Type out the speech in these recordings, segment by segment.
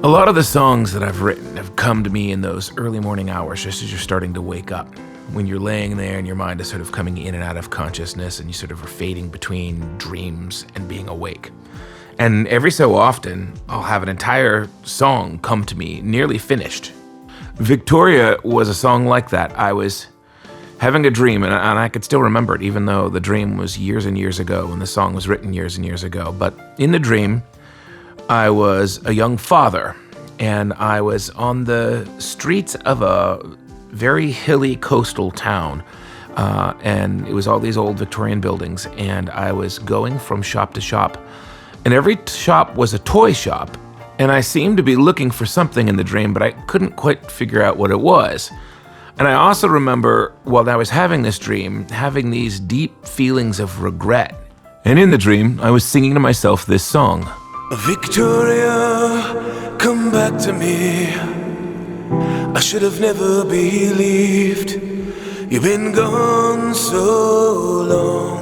A lot of the songs that I've written have come to me in those early morning hours, just as you're starting to wake up. When you're laying there and your mind is sort of coming in and out of consciousness and you sort of are fading between dreams and being awake. And every so often, I'll have an entire song come to me, nearly finished. Victoria was a song like that. I was having a dream, and I could still remember it, even though the dream was years and years ago and the song was written years and years ago. But in the dream, I was a young father, and I was on the streets of a very hilly coastal town, and it was all these old Victorian buildings, and I was going from shop to shop, and every shop was a toy shop, and I seemed to be looking for something in the dream, but I couldn't quite figure out what it was. And I also remember, while I was having this dream, having these deep feelings of regret. And in the dream, I was singing to myself this song. Victoria, come back to me. I should have never believed you've been gone so long.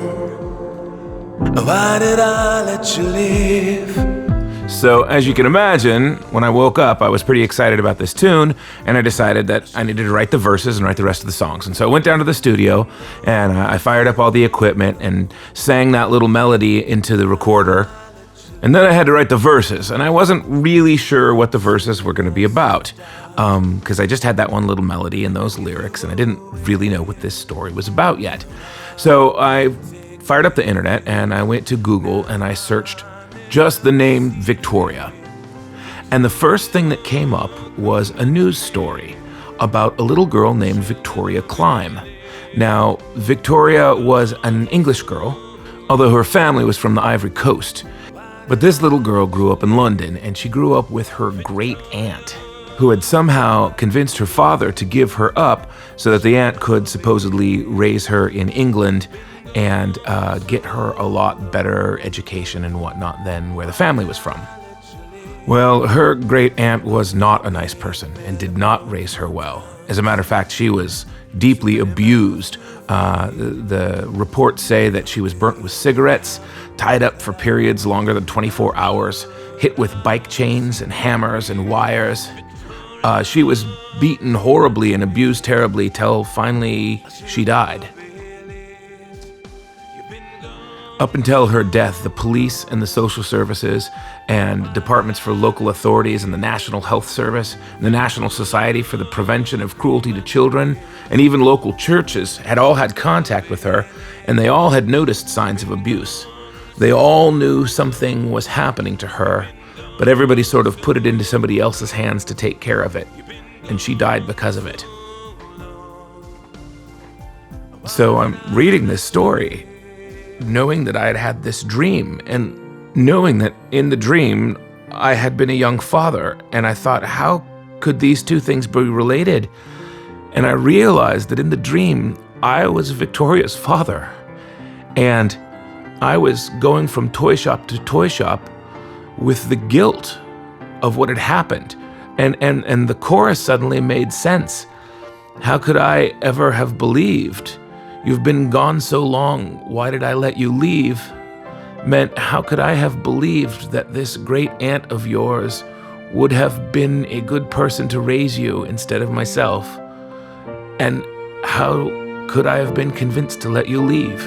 Why did I let you leave? So, as you can imagine, when I woke up, I was pretty excited about this tune, and I decided that I needed to write the verses and write the rest of the songs. And so I went down to the studio, and I fired up all the equipment and sang that little melody into the recorder. And then I had to write the verses, and I wasn't really sure what the verses were going to be about, because I just had that one little melody and those lyrics, and I didn't really know what this story was about yet. So I fired up the internet, and I went to Google, and I searched just the name Victoria. And the first thing that came up was a news story about a little girl named Victoria Climb. Now, Victoria was an English girl, although her family was from the Ivory Coast. But this little girl grew up in London, and she grew up with her great aunt, who had somehow convinced her father to give her up so that the aunt could supposedly raise her in England and get her a lot better education and whatnot than where the family was from. Well, her great aunt was not a nice person and did not raise her well. As a matter of fact, she was deeply abused. The reports say that she was burnt with cigarettes, tied up for periods longer than 24 hours, hit with bike chains and hammers and wires. She was beaten horribly and abused terribly till finally she died. Up until her death, the police and the social services and departments for local authorities and the National Health Service and the National Society for the Prevention of Cruelty to Children and even local churches had all had contact with her, and they all had noticed signs of abuse. They all knew something was happening to her, but everybody sort of put it into somebody else's hands to take care of it, and she died because of it. So I'm reading this story, knowing that I had had this dream, and knowing that in the dream I had been a young father, and I thought, how could these two things be related? And I realized that in the dream I was Victoria's father, and I was going from toy shop to toy shop with the guilt of what had happened, and the chorus suddenly made sense. How could I ever have believed? You've been gone so long, why did I let you leave? Meant, how could I have believed that this great aunt of yours would have been a good person to raise you instead of myself? And how could I have been convinced to let you leave?